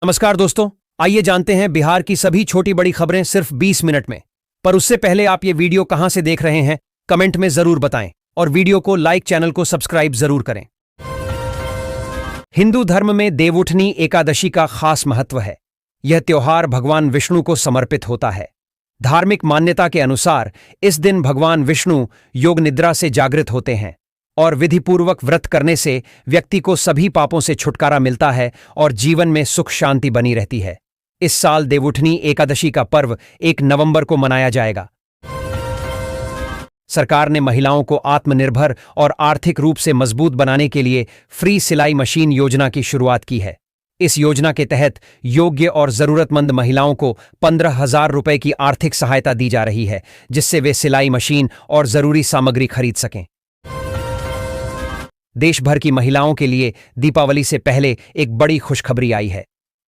नमस्कार दोस्तों, आइए जानते हैं बिहार की सभी छोटी बड़ी खबरें सिर्फ 20 मिनट में। पर उससे पहले आप ये वीडियो कहां से देख रहे हैं कमेंट में जरूर बताएं और वीडियो को लाइक, चैनल को सब्सक्राइब जरूर करें। हिंदू धर्म में देवउठनी एकादशी का खास महत्व है। यह त्योहार भगवान विष्णु को समर्पित होता है। धार्मिक मान्यता के अनुसार इस दिन भगवान विष्णु योग निद्रा से जागृत होते हैं और विधिपूर्वक व्रत करने से व्यक्ति को सभी पापों से छुटकारा मिलता है और जीवन में सुख शांति बनी रहती है। इस साल देवउठनी एकादशी का पर्व 1 नवंबर को मनाया जाएगा। सरकार ने महिलाओं को आत्मनिर्भर और आर्थिक रूप से मजबूत बनाने के लिए फ्री सिलाई मशीन योजना की शुरुआत की है। इस योजना के तहत योग्य और जरूरतमंद महिलाओं को 15,000 रुपए की आर्थिक सहायता दी जा रही है, जिससे वे सिलाई मशीन और जरूरी सामग्री खरीद सकें। देश भर की महिलाओं के लिए दीपावली से पहले एक बड़ी खुशखबरी आई है।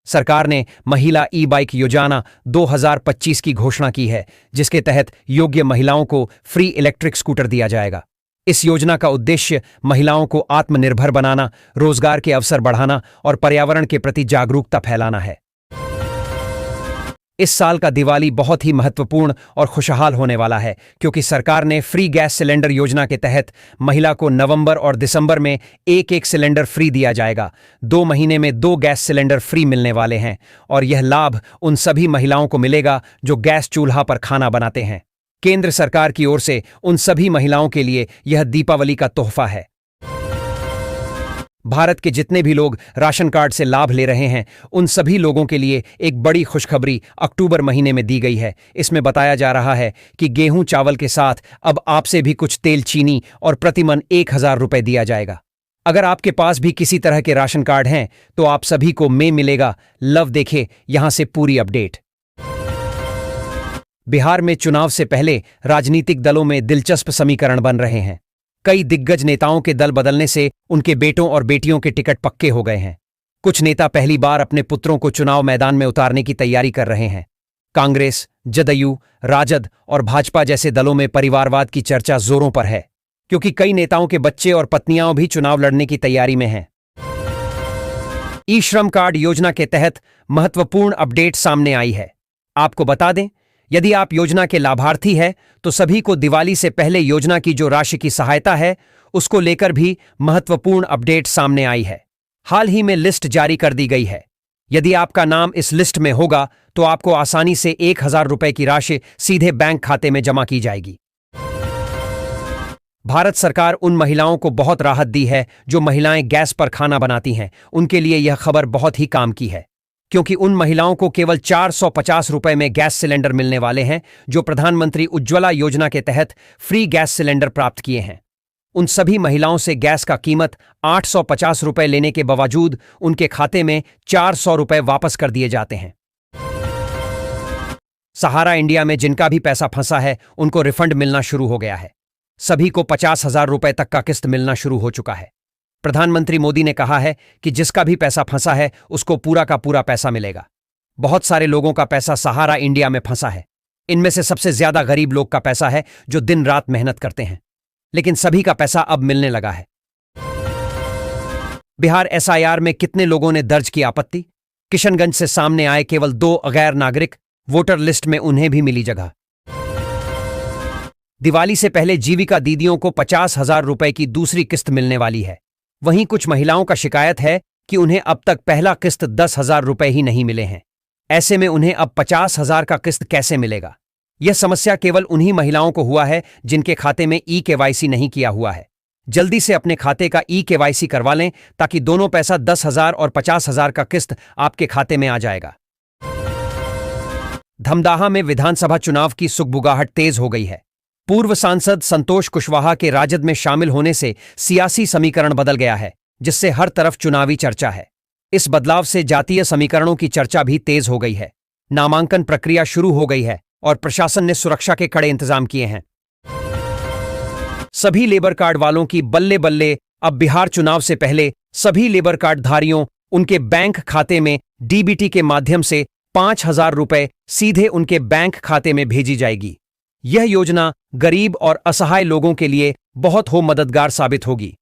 सरकार ने महिला ई-बाइक योजना 2025 की घोषणा की है, जिसके तहत योग्य महिलाओं को फ्री इलेक्ट्रिक स्कूटर दिया जाएगा। इस योजना का उद्देश्य महिलाओं को आत्मनिर्भर बनाना, रोजगार के अवसर बढ़ाना और पर्यावरण के प्रति जागरूकता फैलाना है। इस साल का दिवाली बहुत ही महत्वपूर्ण और खुशहाल होने वाला है, क्योंकि सरकार ने फ्री गैस सिलेंडर योजना के तहत महिला को नवंबर और दिसंबर में एक सिलेंडर फ्री दिया जाएगा। 2 महीने में 2 गैस सिलेंडर फ्री मिलने वाले हैं और यह लाभ उन सभी महिलाओं को मिलेगा जो गैस चूल्हा पर खाना बनाते हैं। केंद्र सरकार की ओर से उन सभी महिलाओं के लिए यह दीपावली का तोहफा है। भारत के जितने भी लोग राशन कार्ड से लाभ ले रहे हैं, उन सभी लोगों के लिए एक बड़ी खुशखबरी अक्टूबर महीने में दी गई है। इसमें बताया जा रहा है कि गेहूं चावल के साथ अब आपसे भी कुछ तेल, चीनी और प्रतिमन 1,000 रुपए दिया जाएगा। अगर आपके पास भी किसी तरह के राशन कार्ड हैं तो आप सभी को मिलेगा। लव देखे यहां से पूरी अपडेट। बिहार में चुनाव से पहले राजनीतिक दलों में दिलचस्प समीकरण बन रहे हैं। कई दिग्गज नेताओं के दल बदलने से उनके बेटों और बेटियों के टिकट पक्के हो गए हैं। कुछ नेता पहली बार अपने पुत्रों को चुनाव मैदान में उतारने की तैयारी कर रहे हैं। कांग्रेस, जदयू, राजद और भाजपा जैसे दलों में परिवारवाद की चर्चा जोरों पर है, क्योंकि कई नेताओं के बच्चे और पत्नियां भी चुनाव लड़ने की तैयारी में हैं। ई-श्रम कार्ड योजना के तहत महत्वपूर्ण अपडेट सामने आई है। आपको बता दें, यदि आप योजना के लाभार्थी हैं तो सभी को दिवाली से पहले योजना की जो राशि की सहायता है, उसको लेकर भी महत्वपूर्ण अपडेट सामने आई है। हाल ही में लिस्ट जारी कर दी गई है। यदि आपका नाम इस लिस्ट में होगा तो आपको आसानी से 1,000 रुपए की राशि सीधे बैंक खाते में जमा की जाएगी। भारत सरकार उन महिलाओं को बहुत राहत दी है जो महिलाएं गैस पर खाना बनाती हैं। उनके लिए यह खबर बहुत ही काम की है, क्योंकि उन महिलाओं को केवल 450 रुपए में गैस सिलेंडर मिलने वाले हैं, जो प्रधानमंत्री उज्ज्वला योजना के तहत फ्री गैस सिलेंडर प्राप्त किए हैं। उन सभी महिलाओं से गैस का कीमत 850 रुपए लेने के बावजूद उनके खाते में 400 रुपए वापस कर दिए जाते हैं। सहारा इंडिया में जिनका भी पैसा फंसा है, उनको रिफंड मिलना शुरू हो गया है। सभी को 50,000 रुपए तक का किस्त मिलना शुरू हो चुका है। प्रधानमंत्री मोदी ने कहा है कि जिसका भी पैसा फंसा है उसको पूरा का पूरा पैसा मिलेगा। बहुत सारे लोगों का पैसा सहारा इंडिया में फंसा है। इनमें से सबसे ज्यादा गरीब लोग का पैसा है जो दिन रात मेहनत करते हैं, लेकिन सभी का पैसा अब मिलने लगा है। बिहार एसआईआर में कितने लोगों ने दर्ज की आपत्ति? किशनगंज से सामने आए केवल 2 गैर नागरिक, वोटर लिस्ट में उन्हें भी मिली जगह। दिवाली से पहले जीविका दीदियों को 50,000 रुपए की दूसरी किस्त मिलने वाली है। वहीं कुछ महिलाओं का शिकायत है कि उन्हें अब तक पहला किस्त 10,000 रुपए ही नहीं मिले हैं। ऐसे में उन्हें अब 50,000 का किस्त कैसे मिलेगा? यह समस्या केवल उन्हीं महिलाओं को हुआ है जिनके खाते में ई-केवाईसी नहीं किया हुआ है। जल्दी से अपने खाते का ई-केवाईसी करवा लें, ताकि दोनों पैसा 10,000 और 50,000 का किस्त आपके खाते में आ जाएगा। धमदाहा में विधानसभा चुनाव की सुगबुगाहट तेज हो गई है। पूर्व सांसद संतोष कुशवाहा के राजद में शामिल होने से सियासी समीकरण बदल गया है, जिससे हर तरफ चुनावी चर्चा है। इस बदलाव से जातीय समीकरणों की चर्चा भी तेज हो गई है। नामांकन प्रक्रिया शुरू हो गई है और प्रशासन ने सुरक्षा के कड़े इंतजाम किए हैं। सभी लेबर कार्ड वालों की बल्ले बल्ले। अब बिहार चुनाव से पहले सभी लेबर कार्ड धारियों उनके बैंक खाते में डीबीटी के माध्यम से 5,000 रुपए सीधे उनके बैंक खाते में भेजी जाएगी। यह योजना गरीब और असहाय लोगों के लिए बहुत मददगार साबित होगी।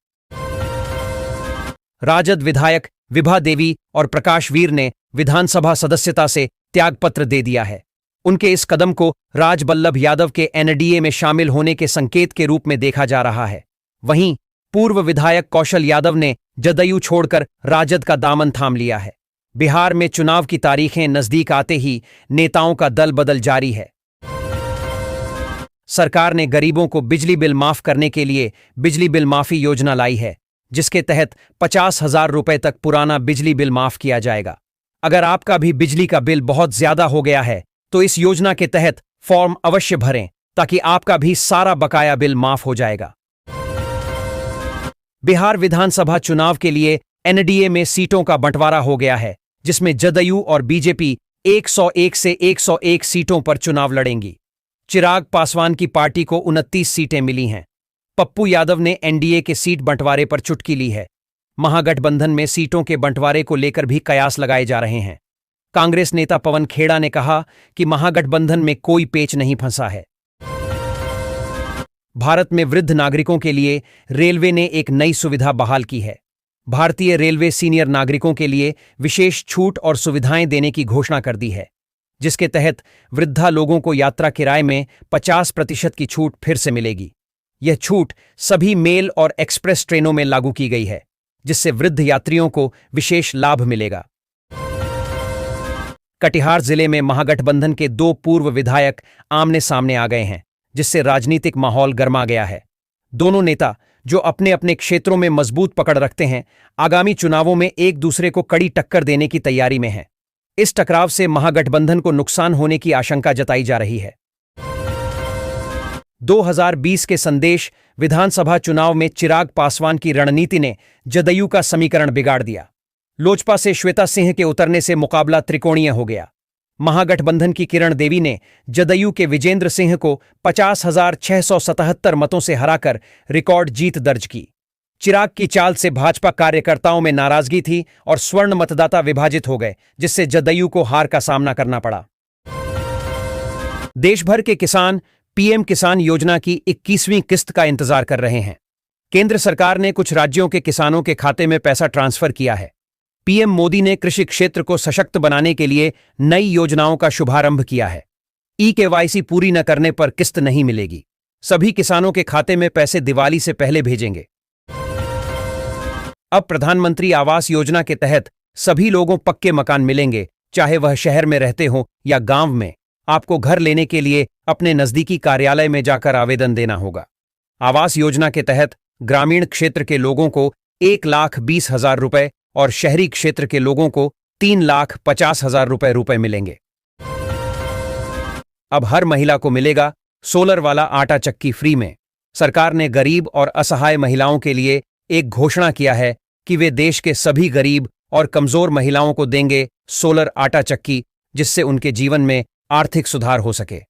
राजद विधायक विभा देवी और प्रकाश वीर ने विधानसभा सदस्यता से त्यागपत्र दे दिया है। उनके इस कदम को राजबल्लभ यादव के एनडीए में शामिल होने के संकेत के रूप में देखा जा रहा है। वहीं पूर्व विधायक कौशल यादव ने जदयू छोड़कर राजद का दामन थाम लिया है। बिहार में चुनाव की तारीखें नजदीक आते ही नेताओं का दल बदल जारी है। सरकार ने गरीबों को बिजली बिल माफ करने के लिए बिजली बिल माफी योजना लाई है, जिसके तहत 50,000 रुपए तक पुराना बिजली बिल माफ किया जाएगा। अगर आपका भी बिजली का बिल बहुत ज्यादा हो गया है तो इस योजना के तहत फॉर्म अवश्य भरें, ताकि आपका भी सारा बकाया बिल माफ हो जाएगा। बिहार विधानसभा चुनाव के लिए एनडीए में सीटों का बंटवारा हो गया है, जिसमें जदयू और बीजेपी 101 से 101 सीटों पर चुनाव लड़ेंगी। चिराग पासवान की पार्टी को 29 सीटें मिली हैं। पप्पू यादव ने एनडीए के सीट बंटवारे पर चुटकी ली है। महागठबंधन में सीटों के बंटवारे को लेकर भी कयास लगाए जा रहे हैं। कांग्रेस नेता पवन खेड़ा ने कहा कि महागठबंधन में कोई पेच नहीं फंसा है। भारत में वृद्ध नागरिकों के लिए रेलवे ने एक नई सुविधा बहाल की है। भारतीय रेलवे सीनियर नागरिकों के लिए विशेष छूट और सुविधाएं देने की घोषणा कर दी है, जिसके तहत वृद्धा लोगों को यात्रा किराए में 50% की छूट फिर से मिलेगी। यह छूट सभी मेल और एक्सप्रेस ट्रेनों में लागू की गई है, जिससे वृद्ध यात्रियों को विशेष लाभ मिलेगा। कटिहार जिले में महागठबंधन के 2 पूर्व विधायक आमने सामने आ गए हैं, जिससे राजनीतिक माहौल गर्मा गया है। दोनों नेता, जो अपने अपने क्षेत्रों में मजबूत पकड़ रखते हैं, आगामी चुनावों में एक दूसरे को कड़ी टक्कर देने की तैयारी में हैं। इस टकराव से महागठबंधन को नुकसान होने की आशंका जताई जा रही है। 2020 के संदेश विधानसभा चुनाव में चिराग पासवान की रणनीति ने जदयू का समीकरण बिगाड़ दिया। लोजपा से श्वेता सिंह के उतरने से मुकाबला त्रिकोणीय हो गया। महागठबंधन की किरण देवी ने जदयू के विजेंद्र सिंह को 50,677 मतों से हराकर रिकॉर्ड जीत दर्ज की। चिराग की चाल से भाजपा कार्यकर्ताओं में नाराजगी थी और स्वर्ण मतदाता विभाजित हो गए, जिससे जदयू को हार का सामना करना पड़ा। देश भर के किसान पीएम किसान योजना की 21वीं किस्त का इंतजार कर रहे हैं। केंद्र सरकार ने कुछ राज्यों के किसानों के खाते में पैसा ट्रांसफर किया है। पीएम मोदी ने कृषि क्षेत्र को सशक्त बनाने के लिए नई योजनाओं का शुभारंभ किया है। ई-केवाईसी पूरी न करने पर किस्त नहीं मिलेगी। सभी किसानों के खाते में पैसे दिवाली से पहले भेजेंगे। अब प्रधानमंत्री आवास योजना के तहत सभी लोगों पक्के मकान मिलेंगे, चाहे वह शहर में रहते हो या गांव में। आपको घर लेने के लिए अपने नजदीकी कार्यालय में जाकर आवेदन देना होगा। आवास योजना के तहत ग्रामीण क्षेत्र के लोगों को 1,20,000 रुपए और शहरी क्षेत्र के लोगों को 3,50,000 रुपए मिलेंगे। अब हर महिला को मिलेगा सोलर वाला आटा चक्की फ्री में। सरकार ने गरीब और असहाय महिलाओं के लिए एक घोषणा किया है कि वे देश के सभी गरीब और कमजोर महिलाओं को देंगे सोलर आटा चक्की, जिससे उनके जीवन में आर्थिक सुधार हो सके।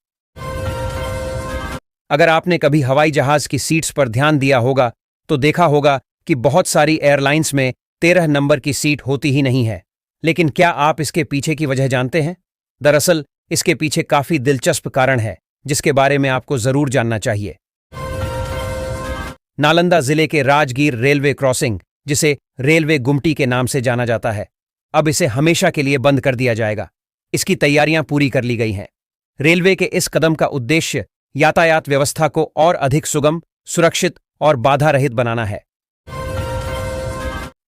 अगर आपने कभी हवाई जहाज की सीट्स पर ध्यान दिया होगा तो देखा होगा कि बहुत सारी एयरलाइंस में 13 नंबर की सीट होती ही नहीं है। लेकिन क्या आप इसके पीछे की वजह जानते हैं? दरअसल इसके पीछे काफी दिलचस्प कारण है, जिसके बारे में आपको जरूर जानना चाहिए। नालंदा जिले के राजगीर रेलवे क्रॉसिंग, जिसे रेलवे गुमटी के नाम से जाना जाता है, अब इसे हमेशा के लिए बंद कर दिया जाएगा। इसकी तैयारियां पूरी कर ली गई हैं। रेलवे के इस कदम का उद्देश्य यातायात व्यवस्था को और अधिक सुगम, सुरक्षित और बाधा रहित बनाना है।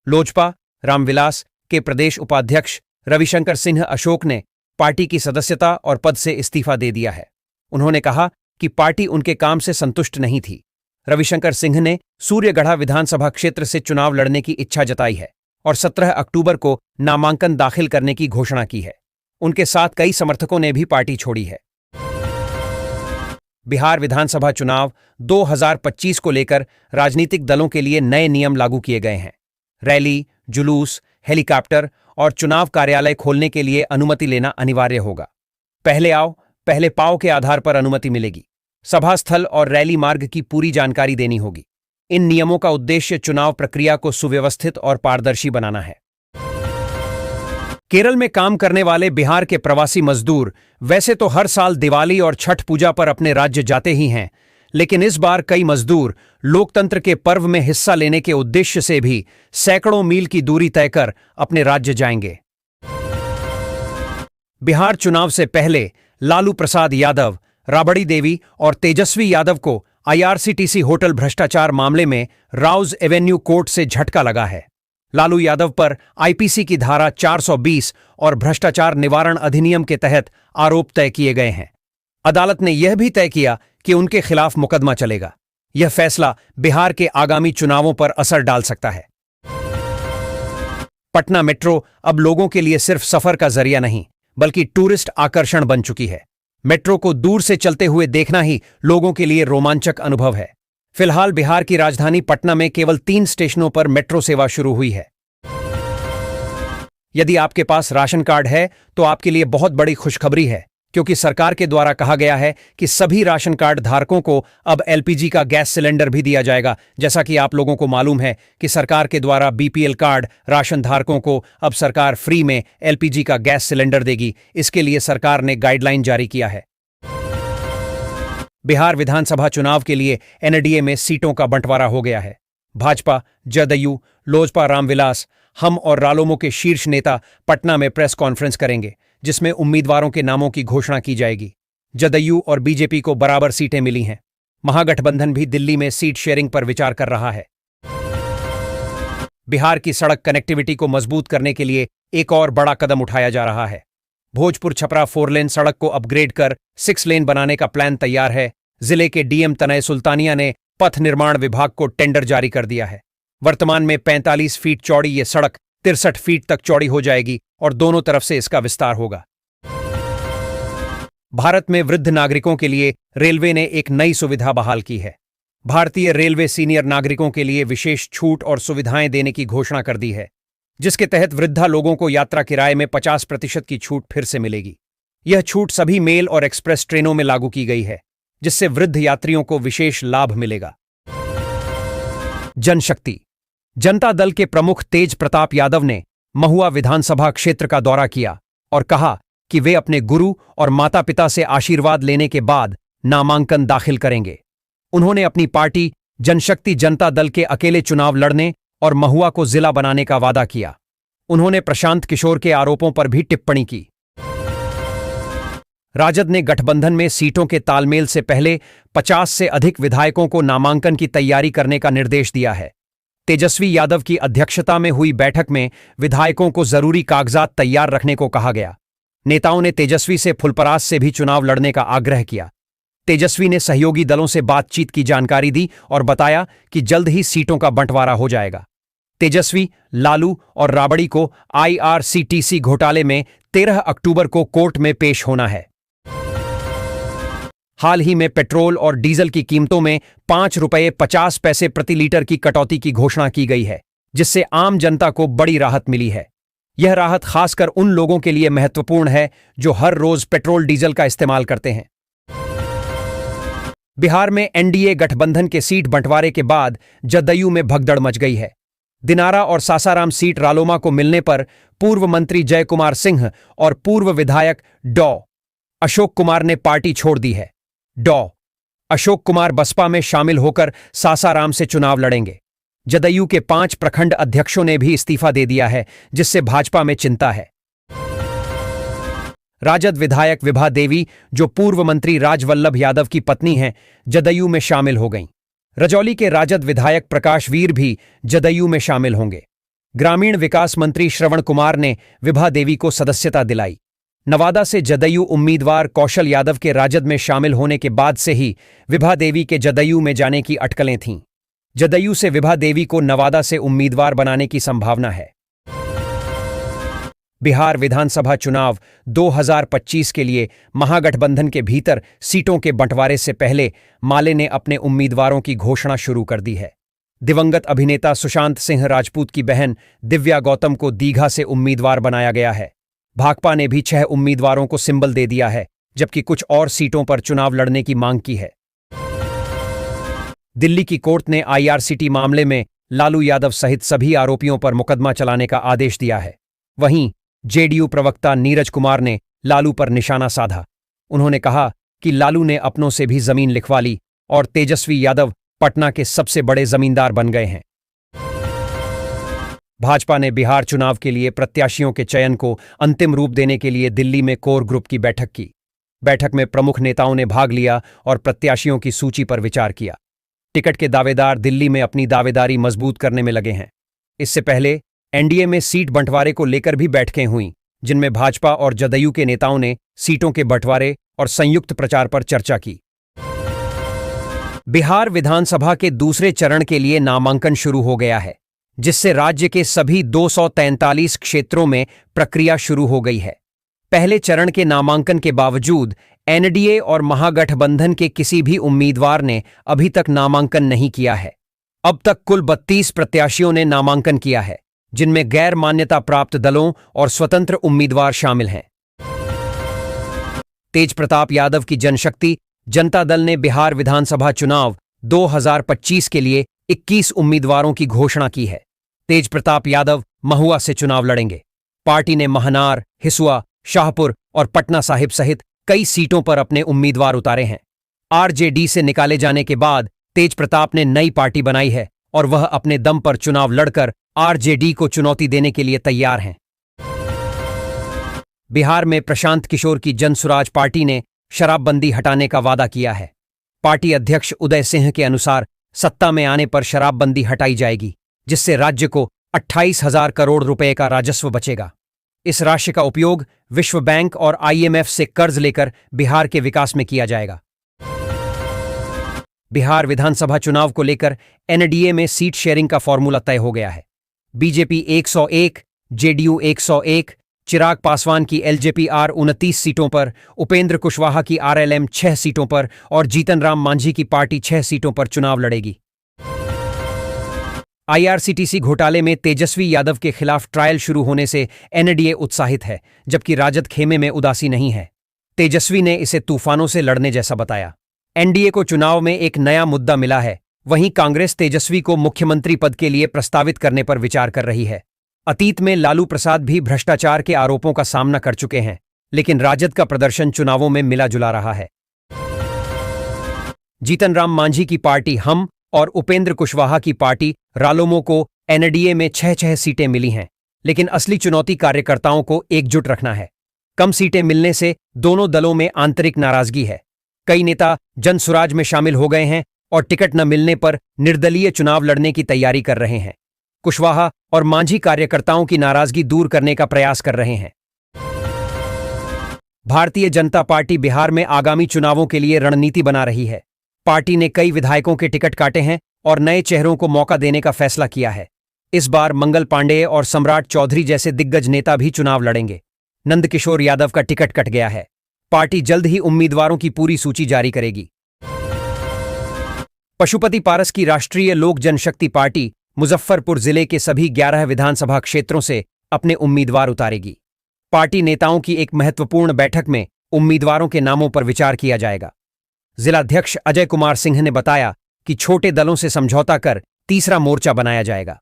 लोजपा रामविलास के प्रदेश उपाध्यक्ष रविशंकर सिंह अशोक ने पार्टी की सदस्यता और पद से इस्तीफा दे दिया है। उन्होंने कहा कि पार्टी उनके काम से संतुष्ट नहीं थी। रविशंकर सिंह ने सूर्यगढ़ा विधानसभा क्षेत्र से चुनाव लड़ने की इच्छा जताई है और 17 अक्टूबर को नामांकन दाखिल करने की घोषणा की है। उनके साथ कई समर्थकों ने भी पार्टी छोड़ी है। बिहार विधानसभा चुनाव 2025 को लेकर राजनीतिक दलों के लिए नए नियम लागू किए गए हैं। रैली, जुलूस, हेलीकॉप्टर और चुनाव कार्यालय खोलने के लिए अनुमति लेना अनिवार्य होगा। पहले आओ पहले पाओ के आधार पर अनुमति मिलेगी। सभा स्थल और रैली मार्ग की पूरी जानकारी देनी होगी। इन नियमों का उद्देश्य चुनाव प्रक्रिया को सुव्यवस्थित और पारदर्शी बनाना है। केरल में काम करने वाले बिहार के प्रवासी मजदूर वैसे तो हर साल दिवाली और छठ पूजा पर अपने राज्य जाते ही हैं, लेकिन इस बार कई मजदूर लोकतंत्र के पर्व में हिस्सा लेने के उद्देश्य से भी सैकड़ों मील की दूरी तय कर अपने राज्य जाएंगे। बिहार चुनाव से पहले लालू प्रसाद यादव, राबड़ी देवी और तेजस्वी यादव को आईआरसीटीसी होटल भ्रष्टाचार मामले में राउज एवेन्यू कोर्ट से झटका लगा है। लालू यादव पर आईपीसी की धारा 420 और भ्रष्टाचार निवारण अधिनियम के तहत आरोप तय किए गए हैं। अदालत ने यह भी तय किया कि उनके खिलाफ मुकदमा चलेगा। यह फैसला बिहार के आगामी चुनावों पर असर डाल सकता है। पटना मेट्रो अब लोगों के लिए सिर्फ सफर का जरिया नहीं, बल्कि टूरिस्ट आकर्षण बन चुकी है। मेट्रो को दूर से चलते हुए देखना ही लोगों के लिए रोमांचक अनुभव है। फिलहाल बिहार की राजधानी पटना में केवल 3 स्टेशनों पर मेट्रो सेवा शुरू हुई है। यदि आपके पास राशन कार्ड है तो आपके लिए बहुत बड़ी खुशखबरी है, क्योंकि सरकार के द्वारा कहा गया है कि सभी राशन कार्ड धारकों को अब एलपीजी का गैस सिलेंडर भी दिया जाएगा। जैसा कि आप लोगों को मालूम है कि सरकार के द्वारा बीपीएल कार्ड राशन धारकों को अब सरकार फ्री में एलपीजी का गैस सिलेंडर देगी। इसके लिए सरकार ने गाइडलाइन जारी किया है। बिहार विधानसभा चुनाव के लिए एनडीए में सीटों का बंटवारा हो गया है। भाजपा, जदयू, लोजपा रामविलास, हम और रालोमो के शीर्ष नेता पटना में प्रेस कॉन्फ्रेंस करेंगे, जिसमें उम्मीदवारों के नामों की घोषणा की जाएगी। जदयू और बीजेपी को बराबर सीटें मिली हैं। महागठबंधन भी दिल्ली में सीट शेयरिंग पर विचार कर रहा है। बिहार की सड़क कनेक्टिविटी को मजबूत करने के लिए एक और बड़ा कदम उठाया जा रहा है। भोजपुर छपरा 4 लेन सड़क को अपग्रेड कर 6 लेन बनाने का प्लान तैयार है। जिले के डीएम तनय सुल्तानिया ने पथ निर्माण विभाग को टेंडर जारी कर दिया है। वर्तमान में 45 फीट चौड़ी ये सड़क 63 फीट तक चौड़ी हो जाएगी और दोनों तरफ से इसका विस्तार होगा। भारत में वृद्ध नागरिकों के लिए रेलवे ने एक नई सुविधा बहाल की है। भारतीय रेलवे सीनियर नागरिकों के लिए विशेष छूट और सुविधाएं देने की घोषणा कर दी है, जिसके तहत वृद्धा लोगों को यात्रा किराए में 50% की छूट फिर से मिलेगी। यह छूट सभी मेल और एक्सप्रेस ट्रेनों में लागू की गई है, जिससे वृद्ध यात्रियों को विशेष लाभ मिलेगा। जनशक्ति जनता दल के प्रमुख तेज प्रताप यादव ने महुआ विधानसभा क्षेत्र का दौरा किया और कहा कि वे अपने गुरु और माता पिता से आशीर्वाद लेने के बाद नामांकन दाखिल करेंगे। उन्होंने अपनी पार्टी जनशक्ति जनता दल के अकेले चुनाव लड़ने और महुआ को जिला बनाने का वादा किया। उन्होंने प्रशांत किशोर के आरोपों पर भी टिप्पणी की। राजद ने गठबंधन में सीटों के तालमेल से पहले 50 से अधिक विधायकों को नामांकन की तैयारी करने का निर्देश दिया है। तेजस्वी यादव की अध्यक्षता में हुई बैठक में विधायकों को जरूरी कागजात तैयार रखने को कहा गया। नेताओं ने तेजस्वी से फुलपरास से भी चुनाव लड़ने का आग्रह किया। तेजस्वी ने सहयोगी दलों से बातचीत की जानकारी दी और बताया कि जल्द ही सीटों का बंटवारा हो जाएगा। तेजस्वी, लालू और राबड़ी को आईआरसीटीसी घोटाले में 13 अक्टूबर को कोर्ट में पेश होना है। हाल ही में पेट्रोल और डीजल की कीमतों में 5 रुपये 50 पैसे प्रति लीटर की कटौती की घोषणा की गई है, जिससे आम जनता को बड़ी राहत मिली है। यह राहत खासकर उन लोगों के लिए महत्वपूर्ण है जो हर रोज पेट्रोल डीजल का इस्तेमाल करते हैं। बिहार में एनडीए गठबंधन के सीट बंटवारे के बाद जदयू में भगदड़ मच गई है। दिनारा और सासाराम सीट रालोमा को मिलने पर पूर्व मंत्री जय कुमार सिंह और पूर्व विधायक डॉ अशोक कुमार ने पार्टी छोड़ दी है। डॉ अशोक कुमार बसपा में शामिल होकर सासाराम से चुनाव लड़ेंगे। जदयू के 5 प्रखंड अध्यक्षों ने भी इस्तीफा दे दिया है, जिससे भाजपा में चिंता है। राजद विधायक विभा देवी, जो पूर्व मंत्री राजवल्लभ यादव की पत्नी हैं, जदयू में शामिल हो गईं। रजौली के राजद विधायक प्रकाश वीर भी जदयू में शामिल होंगे। ग्रामीण विकास मंत्री श्रवण कुमार ने विभा देवी को सदस्यता दिलाई। नवादा से जदयू उम्मीदवार कौशल यादव के राजद में शामिल होने के बाद से ही विभा देवी के जदयू में जाने की अटकलें थीं। जदयू से विभा देवी को नवादा से उम्मीदवार बनाने की संभावना है। बिहार विधानसभा चुनाव 2025 के लिए महागठबंधन के भीतर सीटों के बंटवारे से पहले माले ने अपने उम्मीदवारों की घोषणा शुरू कर दी है। दिवंगत अभिनेता सुशांत सिंह राजपूत की बहन दिव्या गौतम को दीघा से उम्मीदवार बनाया गया है। भाकपा ने भी 6 उम्मीदवारों को सिंबल दे दिया है, जबकि कुछ और सीटों पर चुनाव लड़ने की मांग की है। दिल्ली की कोर्ट ने आईआरसीटी मामले में लालू यादव सहित सभी आरोपियों पर मुकदमा चलाने का आदेश दिया है। वहीं जेडीयू प्रवक्ता नीरज कुमार ने लालू पर निशाना साधा। उन्होंने कहा कि लालू ने अपनों से भी जमीन लिखवा ली और तेजस्वी यादव पटना के सबसे बड़े जमींदार बन गए हैं। भाजपा ने बिहार चुनाव के लिए प्रत्याशियों के चयन को अंतिम रूप देने के लिए दिल्ली में कोर ग्रुप की बैठक की। बैठक में प्रमुख नेताओं ने भाग लिया और प्रत्याशियों की सूची पर विचार किया। टिकट के दावेदार दिल्ली में अपनी दावेदारी मजबूत करने में लगे हैं। इससे पहले एनडीए में सीट बंटवारे को लेकर भी बैठकें हुईं, जिनमें भाजपा और जदयू के नेताओं ने सीटों के बंटवारे और संयुक्त प्रचार पर चर्चा की। बिहार विधानसभा के दूसरे चरण के लिए नामांकन शुरू हो गया है, जिससे राज्य के सभी 243 क्षेत्रों में प्रक्रिया शुरू हो गई है। पहले चरण के नामांकन के बावजूद एनडीए और महागठबंधन के किसी भी उम्मीदवार ने अभी तक नामांकन नहीं किया है। अब तक कुल 32 प्रत्याशियों ने नामांकन किया है, जिनमें गैर मान्यता प्राप्त दलों और स्वतंत्र उम्मीदवार शामिल हैं। तेज प्रताप यादव की जनशक्ति जनता दल ने बिहार विधानसभा चुनाव 2025 के लिए 21 उम्मीदवारों की घोषणा की है। तेज प्रताप यादव महुआ से चुनाव लड़ेंगे। पार्टी ने महनार, हिसुआ, शाहपुर और पटना साहिब सहित कई सीटों पर अपने उम्मीदवार उतारे हैं। आरजेडी से निकाले जाने के बाद तेज प्रताप ने नई पार्टी बनाई है और वह अपने दम पर चुनाव लड़कर आरजेडी को चुनौती देने के लिए तैयार हैं। बिहार में प्रशांत किशोर की जनसुराज पार्टी ने शराबबंदी हटाने का वादा किया है। पार्टी अध्यक्ष उदय सिंह के अनुसार सत्ता में आने पर शराबबंदी हटाई जाएगी, जिससे राज्य को 28,000 करोड़ रुपए का राजस्व बचेगा। इस राशि का उपयोग विश्व बैंक और आईएमएफ से कर्ज लेकर बिहार के विकास में किया जाएगा। बिहार विधानसभा चुनाव को लेकर एनडीए में सीट शेयरिंग का फॉर्मूला तय हो गया है। बीजेपी 101, जेडीयू 101, चिराग पासवान की एलजेपी 29 सीटों पर, उपेंद्र कुशवाहा की आरएलएम 6 सीटों पर और जीतन राम मांझी की पार्टी 6 सीटों पर चुनाव लड़ेगी। आईआरसीटीसी घोटाले में तेजस्वी यादव के खिलाफ ट्रायल शुरू होने से एनडीए उत्साहित है, जबकि राजद खेमे में उदासी नहीं है। तेजस्वी ने इसे तूफानों से लड़ने जैसा बताया। एनडीए को चुनाव में एक नया मुद्दा मिला है। वहीं कांग्रेस तेजस्वी को मुख्यमंत्री पद के लिए प्रस्तावित करने पर विचार कर रही है। अतीत में लालू प्रसाद भी भ्रष्टाचार के आरोपों का सामना कर चुके हैं, लेकिन राजद का प्रदर्शन चुनावों में मिला जुला रहा है। जीतन राम मांझी की पार्टी हम और उपेंद्र कुशवाहा की पार्टी रालोमो को एनडीए में 6 सीटें मिली हैं, लेकिन असली चुनौती कार्यकर्ताओं को एकजुट रखना है। कम सीटें मिलने से दोनों दलों में आंतरिक नाराजगी है। कई नेता जनसुराज में शामिल हो गए हैं और टिकट न मिलने पर निर्दलीय चुनाव लड़ने की तैयारी कर रहे हैं। कुशवाहा और मांझी कार्यकर्ताओं की नाराजगी दूर करने का प्रयास कर रहे हैं। भारतीय जनता पार्टी बिहार में आगामी चुनावों के लिए रणनीति बना रही है। पार्टी ने कई विधायकों के टिकट काटे हैं और नए चेहरों को मौका देने का फैसला किया है। इस बार मंगल पांडेय और सम्राट चौधरी जैसे दिग्गज नेता भी चुनाव लड़ेंगे। नंदकिशोर यादव का टिकट कट गया है। पार्टी जल्द ही उम्मीदवारों की पूरी सूची जारी करेगी। पशुपति पारस की राष्ट्रीय लोक जनशक्ति पार्टी मुजफ्फरपुर जिले के सभी 11 विधानसभा क्षेत्रों से अपने उम्मीदवार उतारेगी। पार्टी नेताओं की एक महत्वपूर्ण बैठक में उम्मीदवारों के नामों पर विचार किया जाएगा। जिलाध्यक्ष अजय कुमार सिंह ने बताया कि छोटे दलों से समझौता कर तीसरा मोर्चा बनाया जाएगा।